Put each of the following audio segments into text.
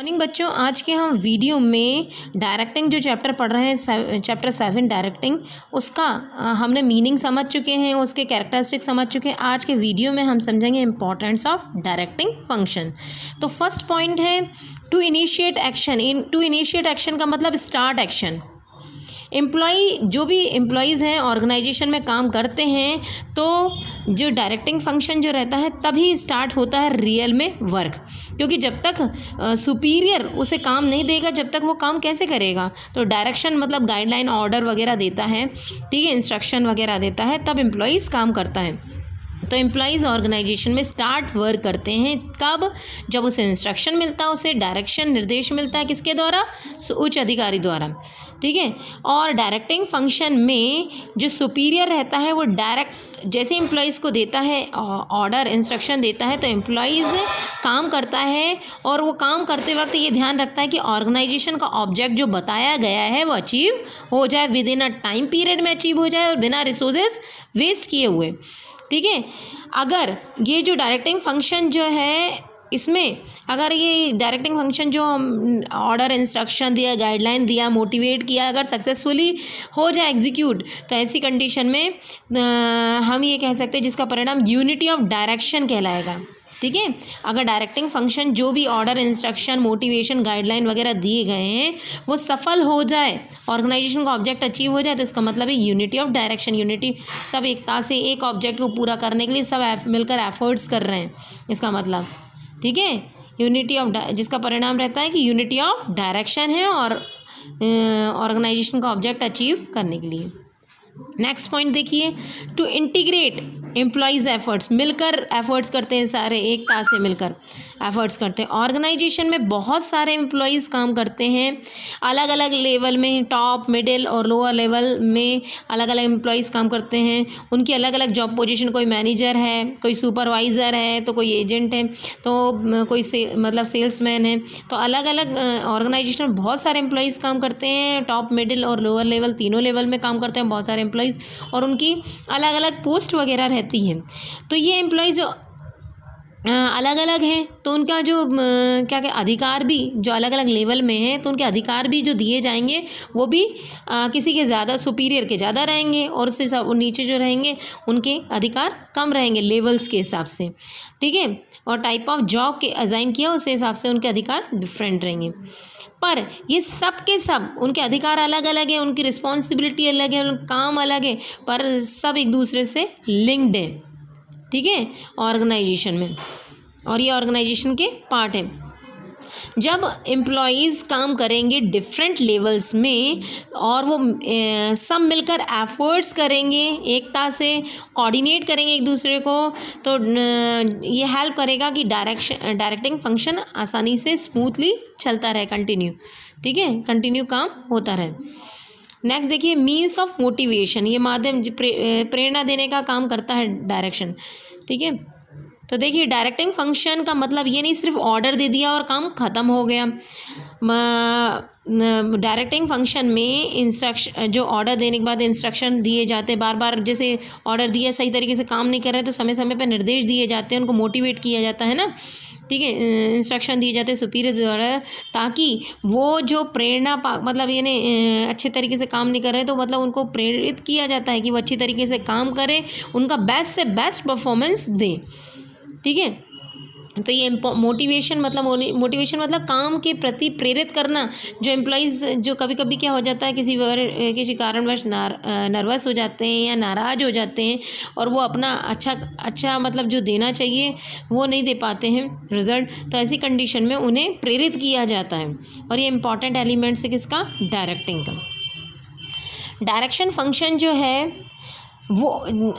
Morning बच्चों, आज के हम वीडियो में डायरेक्टिंग जो चैप्टर पढ़ रहे हैं, चैप्टर 7 डायरेक्टिंग, उसका हमने मीनिंग समझ चुके हैं, उसके कैरेक्टरिस्टिक समझ चुके हैं। आज के वीडियो में हम समझेंगे इम्पोर्टेंस ऑफ डायरेक्टिंग फंक्शन। तो फर्स्ट पॉइंट है to initiate action. To initiate action का मतलब स्टार्ट एक्शन। जो भी एम्प्लॉयज़ हैं ऑर्गेनाइजेशन में काम करते हैं, तो जो डायरेक्टिंग फंक्शन जो रहता है तभी स्टार्ट होता है रियल में वर्क, क्योंकि जब तक सुपीरियर उसे काम नहीं देगा, जब तक वो काम कैसे करेगा। तो डायरेक्शन मतलब गाइडलाइन, ऑर्डर वगैरह देता है, ठीक है, इंस्ट्रक्शन वगैरह देता है, तब एम्प्लॉयज़ काम करता है। तो एम्प्लॉयज़ ऑर्गेनाइजेशन में स्टार्ट वर्क करते हैं कब? जब उसे इंस्ट्रक्शन मिलता है, उसे डायरेक्शन, निर्देश मिलता है, किसके द्वारा? उच्च अधिकारी द्वारा, ठीक है। और डायरेक्टिंग फंक्शन में जो सुपीरियर रहता है वो डायरेक्ट जैसे एम्प्लॉयज़ को देता है ऑर्डर, इंस्ट्रक्शन देता है, तो एम्प्लॉयज़ काम करता है, और वो काम करते वक्त ये ध्यान रखता है कि ऑर्गेनाइजेशन का ऑब्जेक्ट जो बताया गया है वो अचीव हो जाए, with in a time period में अचीव हो जाए, और बिना रिसोर्सेज वेस्ट किए हुए, ठीक है। अगर ये जो डायरेक्टिंग फंक्शन जो है, इसमें अगर ये डायरेक्टिंग फंक्शन जो ऑर्डर, इंस्ट्रक्शन दिया, गाइडलाइन दिया, मोटिवेट किया, अगर सक्सेसफुली हो जाए एग्जीक्यूट, तो ऐसी कंडीशन में हम ये कह सकते हैं जिसका परिणाम यूनिटी ऑफ डायरेक्शन कहलाएगा, ठीक है। अगर डायरेक्टिंग फंक्शन जो भी ऑर्डर, इंस्ट्रक्शन, मोटिवेशन, गाइडलाइन वगैरह दिए गए हैं वो सफल हो जाए, ऑर्गेनाइजेशन का ऑब्जेक्ट अचीव हो जाए, तो इसका मतलब है यूनिटी ऑफ डायरेक्शन। यूनिटी, सब एकता से एक ऑब्जेक्ट को पूरा करने के लिए सब मिलकर एफर्ट्स कर रहे हैं, इसका मतलब, ठीक है। यूनिटी ऑफ जिसका परिणाम रहता है कि यूनिटी ऑफ डायरेक्शन है और ऑर्गेनाइजेशन का ऑब्जेक्ट अचीव करने के लिए। नेक्स्ट पॉइंट देखिए, टू इंटीग्रेट एम्प्लॉयज़ एफर्ट्स, मिलकर एफर्ट्स करते हैं, सारे एकता से मिलकर एफर्ट्स करते हैं। ऑर्गेनाइजेशन में बहुत सारे एम्प्लॉयज़ काम करते हैं, अलग अलग लेवल में, टॉप, मिडिल और लोअर लेवल में अलग अलग एम्प्लॉयज़ काम करते हैं। उनकी अलग अलग जॉब पोजीशन, कोई मैनेजर है, कोई सुपरवाइज़र है, तो कोई एजेंट है, तो कोई मतलब सेल्समैन है। तो अलग अलग ऑर्गेनाइजेशन में बहुत सारे एम्प्लॉयज़ काम करते हैं, टॉप, मिडिल और लोअर लेवल, तीनों लेवल में काम करते हैं बहुत सारे एम्प्लॉयज़, और उनकी अलग अलग पोस्ट वगैरह रहती है। तो ये एम्प्लॉयज़ जो अलग अलग हैं, तो उनका जो क्या अधिकार भी जो अलग अलग लेवल में है, तो उनके अधिकार भी जो दिए जाएंगे वो भी किसी के ज़्यादा, सुपीरियर के ज़्यादा रहेंगे, और उससे सब नीचे जो रहेंगे उनके अधिकार कम रहेंगे लेवल्स के हिसाब से, ठीक है। और टाइप ऑफ जॉब के असाइन किया उस हिसाब से उनके अधिकार डिफरेंट रहेंगे। पर ये सब के सब उनके अधिकार अलग अलग हैं, उनकी रिस्पॉन्सिबिलिटी अलग है, उनका काम अलग है, पर सब एक दूसरे से लिंक्ड है, ठीक है, ऑर्गेनाइजेशन में, और ये ऑर्गेनाइजेशन के पार्ट है। जब एम्प्लॉयज़ काम करेंगे डिफरेंट लेवल्स में, और वो सब मिलकर एफर्ट्स करेंगे, एकता से कोऑर्डिनेट करेंगे एक दूसरे को, तो ये हेल्प करेगा कि डायरेक्टिंग फंक्शन आसानी से स्मूथली चलता रहे, कंटिन्यू, ठीक है, कंटिन्यू काम होता रहे। नेक्स्ट देखिए, मीन्स ऑफ मोटिवेशन, ये माध्यम प्रेरणा देने का काम करता है डायरेक्शन, ठीक है। तो देखिए, डायरेक्टिंग फंक्शन का मतलब ये नहीं सिर्फ ऑर्डर दे दिया और काम ख़त्म हो गया। डायरेक्टिंग फंक्शन में इंस्ट्रक्शन, जो ऑर्डर देने के बाद इंस्ट्रक्शन दिए जाते हैं, बार बार जैसे ऑर्डर दिया सही तरीके से काम नहीं कर रहे तो समय समय पर निर्देश दिए जाते हैं, उनको मोटिवेट किया जाता है ना, ठीक है, इंस्ट्रक्शन दिए जाते हैं सुपीरियर द्वारा, ताकि वो जो प्रेरणा मतलब यानी अच्छे तरीके से काम नहीं कर रहे तो मतलब उनको प्रेरित किया जाता है कि वो अच्छी तरीके से काम करें, उनका बेस्ट से बेस्ट परफॉर्मेंस दें, ठीक है। तो ये मोटिवेशन मतलब काम के प्रति प्रेरित करना। जो एम्प्लॉयज़ जो कभी कभी क्या हो जाता है, किसी कारणवश नर्वस हो जाते हैं या नाराज़ हो जाते हैं, और वो अपना अच्छा मतलब जो देना चाहिए वो नहीं दे पाते हैं रिज़ल्ट, तो ऐसी कंडीशन में उन्हें प्रेरित किया जाता है। और ये इम्पॉर्टेंट एलिमेंट्स है किसका? डायरेक्टिंग का। डायरेक्शन फंक्शन जो है वो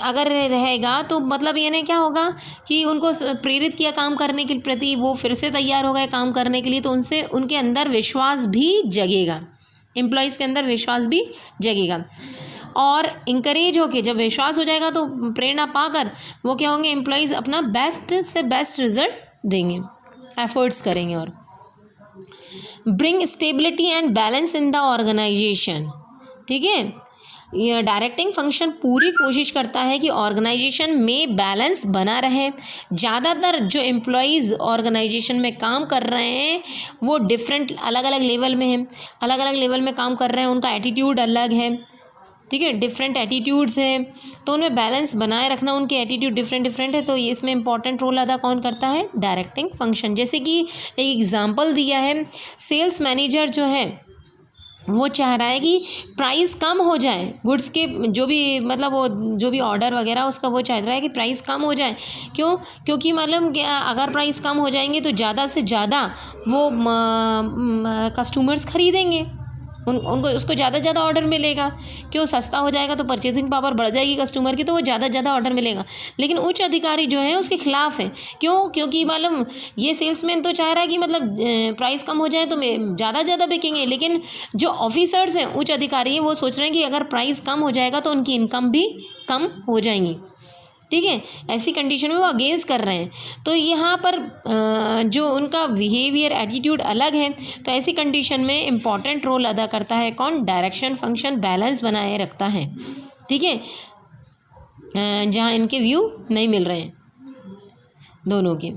अगर रहेगा तो मतलब ये नहीं क्या होगा कि उनको प्रेरित किया काम करने के प्रति, वो फिर से तैयार हो गए काम करने के लिए, तो उनसे उनके अंदर विश्वास भी जगेगा, एम्प्लॉयज़ के अंदर विश्वास भी जगेगा, और इंकरेज होके जब विश्वास हो जाएगा तो प्रेरणा पाकर वो क्या होंगे, एम्प्लॉयज़ अपना बेस्ट से बेस्ट रिजल्ट देंगे, एफर्ट्स करेंगे। और bring stability and balance in the organisation, ठीक है। डायरेक्टिंग फंक्शन पूरी कोशिश करता है कि ऑर्गेनाइजेशन में बैलेंस बना रहे। ज़्यादातर जो एम्प्लॉयज़ ऑर्गेनाइजेशन में काम कर रहे हैं वो डिफरेंट अलग अलग लेवल में हैं, अलग अलग लेवल में काम कर रहे हैं, उनका एटीट्यूड अलग है, ठीक है, डिफरेंट एटीट्यूड्स हैं, तो उनमें बैलेंस बनाए रखना, उनके एटीट्यूड डिफरेंट डिफरेंट है, तो ये इसमें इंपॉर्टेंट रोल अदा कौन करता है? Directing function. जैसे कि एक एग्जांपल दिया है, सेल्स मैनेजर जो है वो चाह रहा है कि प्राइस कम हो जाए, गुड्स के जो भी मतलब वो जो भी ऑर्डर वगैरह उसका वो चाह रहा है कि प्राइस कम हो जाए। क्यों? क्योंकि मतलब अगर प्राइस कम हो जाएंगे तो ज़्यादा से ज़्यादा वो कस्टमर्स खरीदेंगे, उनको उसको ज़्यादा से ज़्यादा ऑर्डर मिलेगा। क्यों? सस्ता हो जाएगा तो परचेजिंग पावर बढ़ जाएगी कस्टमर की, तो वो ज़्यादा से ज़्यादा ऑर्डर मिलेगा। लेकिन उच्च अधिकारी जो है उसके खिलाफ है। क्यों? क्योंकि मालूम ये सेल्समैन तो चाह रहा है कि मतलब प्राइस कम हो जाए तो ज़्यादा से ज़्यादा बिकेंगे, लेकिन जो ऑफिसर्स हैं, उच्च अधिकारी हैं, वो सोच रहे हैं कि अगर प्राइस कम हो जाएगा तो उनकी इनकम भी कम हो जाएंगी, ठीक है। ऐसी कंडीशन में वो अगेंस्ट कर रहे हैं, तो यहाँ पर जो उनका बिहेवियर एटीट्यूड अलग है, तो ऐसी कंडीशन में इम्पॉर्टेंट रोल अदा करता है कौन? डायरेक्शन फंक्शन बैलेंस बनाए रखता है, ठीक है। जहाँ इनके व्यू नहीं मिल रहे हैं दोनों के,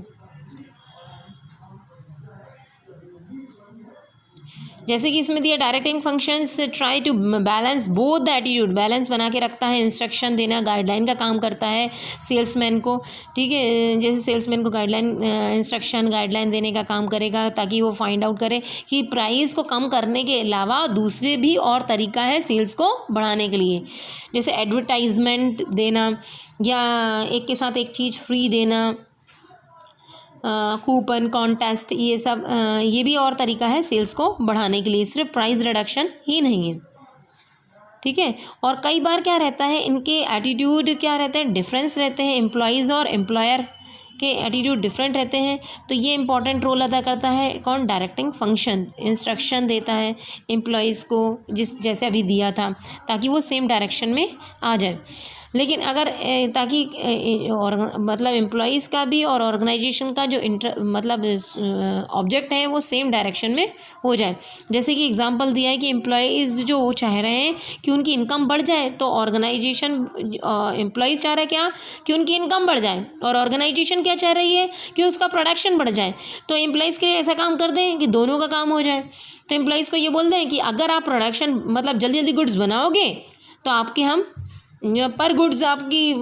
जैसे कि इसमें दिया directing functions try to balance both the attitude, balance बना के रखता है, इंस्ट्रक्शन देना, गाइडलाइन का काम करता है सेल्समैन को, ठीक है। जैसे सेल्समैन को गाइडलाइन इंस्ट्रक्शन गाइडलाइन देने का काम करेगा ताकि वो फाइंड आउट करे कि प्राइस को कम करने के अलावा दूसरे भी और तरीका है सेल्स को बढ़ाने के लिए, जैसे एडवर्टाइजमेंट देना या एक के साथ एक चीज़ फ्री देना, कूपन कॉन्टेस्ट, ये सब ये भी और तरीका है सेल्स को बढ़ाने के लिए, सिर्फ प्राइस रिडक्शन ही नहीं है, ठीक है। और कई बार क्या रहता है, इनके एटीट्यूड क्या रहते हैं? डिफरेंस रहते हैं, एम्प्लॉयज़ और एम्प्लॉयर के एटीट्यूड डिफरेंट रहते हैं, तो ये इंपॉर्टेंट रोल अदा करता है कौन? Directing function. इंस्ट्रक्शन देता है एम्प्लॉयज़ को, जैसे अभी दिया था, ताकि वो सेम डायरेक्शन में आ जाए। लेकिन अगर ताकि और मतलब एम्प्लॉयज़ का भी और ऑर्गेनाइजेशन का जो मतलब ऑब्जेक्ट है वो सेम डायरेक्शन में हो जाए। जैसे कि एग्जांपल दिया है कि एम्प्लॉयज़ जो वो चाह रहे हैं कि उनकी इनकम बढ़ जाए, तो ऑर्गेनाइजेशन एम्प्लॉयज़ चाह रहा है क्या? कि उनकी इनकम बढ़ जाए, और ऑर्गेनाइजेशन क्या चाह रही है? कि उसका प्रोडक्शन बढ़ जाए। तो एम्प्लॉयज़ के लिए ऐसा काम कर दें कि दोनों का काम हो जाए। तो एम्प्लॉयज़ को ये बोल दें कि अगर आप प्रोडक्शन मतलब जल्दी जल्दी गुड्स बनाओगे तो आपके हम पर गुड्स आपकी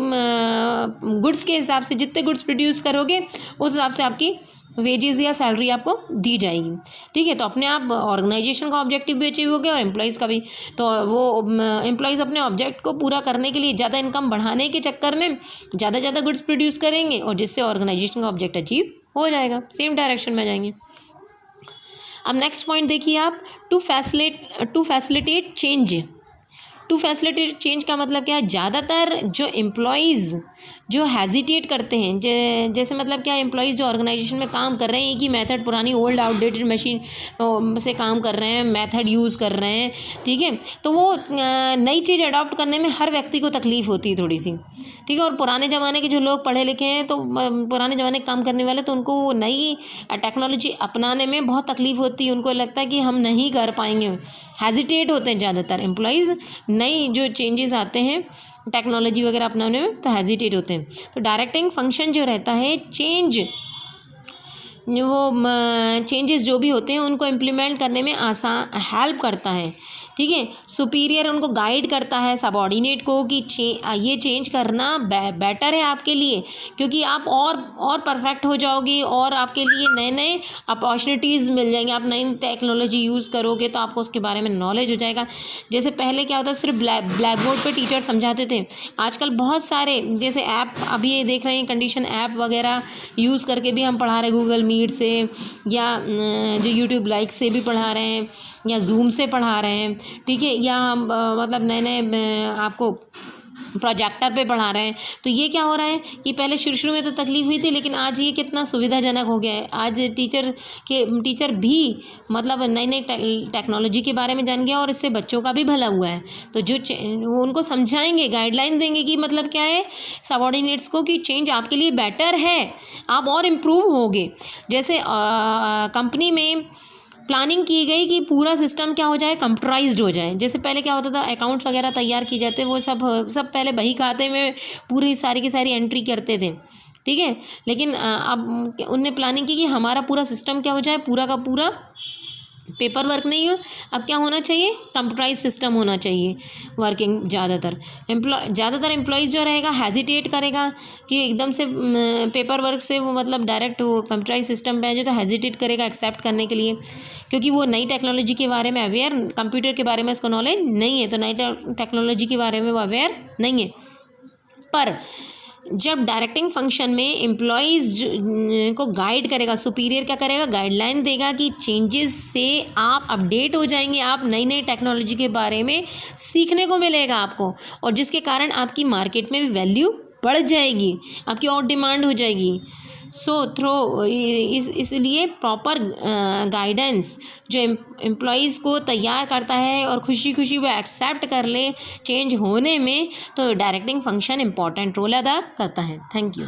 गुड्स के हिसाब से जितने गुड्स प्रोड्यूस करोगे उस हिसाब से आपकी वेजेस या सैलरी आपको दी जाएगी, ठीक है। तो अपने आप ऑर्गेनाइजेशन का ऑब्जेक्टिव भी अचीव हो गया और एम्प्लॉयज़ का भी। तो वो एम्प्लॉयज़ अपने ऑब्जेक्ट को पूरा करने के लिए ज़्यादा इनकम बढ़ाने के चक्कर में ज़्यादा ज़्यादा गुड्स प्रोड्यूस करेंगे, और जिससे ऑर्गेनाइजेशन का ऑब्जेक्ट अचीव हो जाएगा, सेम डायरेक्शन में जाएंगे। अब नेक्स्ट पॉइंट देखिए आप, to facilitate change. To facilitate change का मतलब क्या है? ज़्यादातर जो एम्प्लॉयज़ जो हेजिटेट करते हैं, जैसे मतलब क्या, एम्प्लॉयज़ जो ऑर्गेनाइजेशन में काम कर रहे हैं एक ही मेथड, पुरानी ओल्ड आउटडेटेड मशीन से काम कर रहे हैं, मेथड यूज़ कर रहे हैं, ठीक है। तो वो नई चीज़ अडॉप्ट करने में हर व्यक्ति को तकलीफ़ होती है थोड़ी सी, ठीक है। और पुराने ज़माने के जो लोग पढ़े लिखे हैं, तो पुराने ज़माने के काम करने वाले, तो उनको वो नई टेक्नोलॉजी अपनाने में बहुत तकलीफ़ होती है, उनको लगता है कि हम नहीं कर पाएंगे, हेजिटेट होते हैं ज़्यादातर एम्प्लॉयज़। नई जो चेंजेस आते हैं टेक्नोलॉजी वगैरह अपनाने में तो हेजिटेट होते हैं। तो डायरेक्टिंग फंक्शन जो रहता है, चेंजेस जो भी होते हैं उनको इम्प्लीमेंट करने में आसान हेल्प करता है, ठीक है। सुपीरियर उनको गाइड करता है सबऑर्डिनेट को कि ये चेंज करना बेटर है आपके लिए, क्योंकि आप और परफेक्ट हो जाओगे और आपके लिए नए नए अपॉर्चुनिटीज़ मिल जाएंगे। आप नई टेक्नोलॉजी यूज़ करोगे तो आपको उसके बारे में नॉलेज हो जाएगा। जैसे पहले क्या होता है, सिर्फ ब्लैक बोर्ड पर टीचर समझाते थे, आजकल बहुत सारे जैसे ऐप, अभी ये देख रहे हैं कंडीशन ऐप वगैरह यूज़ करके भी हम पढ़ा रहे हैं, गूगल मीट से या जो यूट्यूब लाइक से भी पढ़ा रहे हैं या जूम से पढ़ा रहे हैं, ठीक है। या हम मतलब नए नए आपको प्रोजेक्टर पे पढ़ा रहे हैं। तो ये क्या हो रहा है, ये पहले शुरू में तो तकलीफ़ हुई थी, लेकिन आज ये कितना सुविधाजनक हो गया है। आज टीचर भी मतलब नई नई टेक्नोलॉजी के बारे में जान गया और इससे बच्चों का भी भला हुआ है। तो जो वो उनको समझाएंगे, गाइडलाइन देंगे कि मतलब क्या है सबऑर्डिनेट्स को, कि चेंज आपके लिए बेटर है, आप और इम्प्रूव होगे। जैसे कंपनी में प्लानिंग की गई कि पूरा सिस्टम क्या हो जाए, कंप्यूटराइज्ड हो जाए। जैसे पहले क्या होता था, अकाउंट्स वगैरह तैयार किए जाते, वो सब पहले बही खाते में पूरी सारी की सारी एंट्री करते थे, ठीक है। लेकिन अब उनने प्लानिंग की कि हमारा पूरा सिस्टम क्या हो जाए, पूरा का पूरा पेपर वर्क नहीं हो, अब क्या होना चाहिए, कंप्यूटराइज सिस्टम होना चाहिए वर्किंग। ज़्यादातर एम्प्लॉयज़ जो रहेगा हेजिटेट करेगा कि एकदम से पेपर वर्क से वो मतलब डायरेक्ट वो कंप्यूटराइज सिस्टम पे आ जाए, तो हेजिटेट करेगा एक्सेप्ट करने के लिए, क्योंकि वो नई टेक्नोलॉजी के बारे में अवेयर, कंप्यूटर के बारे में उसको नॉलेज नहीं है, तो नई टेक्नोलॉजी के बारे में वो अवेयर नहीं है। पर जब डायरेक्टिंग फंक्शन में एम्प्लॉयज़ को गाइड करेगा, सुपीरियर क्या करेगा, गाइडलाइन देगा कि चेंजेस से आप अपडेट हो जाएंगे, आप नई नई टेक्नोलॉजी के बारे में सीखने को मिलेगा आपको, और जिसके कारण आपकी मार्केट में भी वैल्यू बढ़ जाएगी, आपकी और डिमांड हो जाएगी। इसलिए प्रॉपर गाइडेंस जो एम्प्लॉयज़ को तैयार करता है और खुशी खुशी वो एक्सेप्ट कर ले चेंज होने में, तो डायरेक्टिंग फंक्शन इम्पॉर्टेंट रोल अदा करता है। Thank you.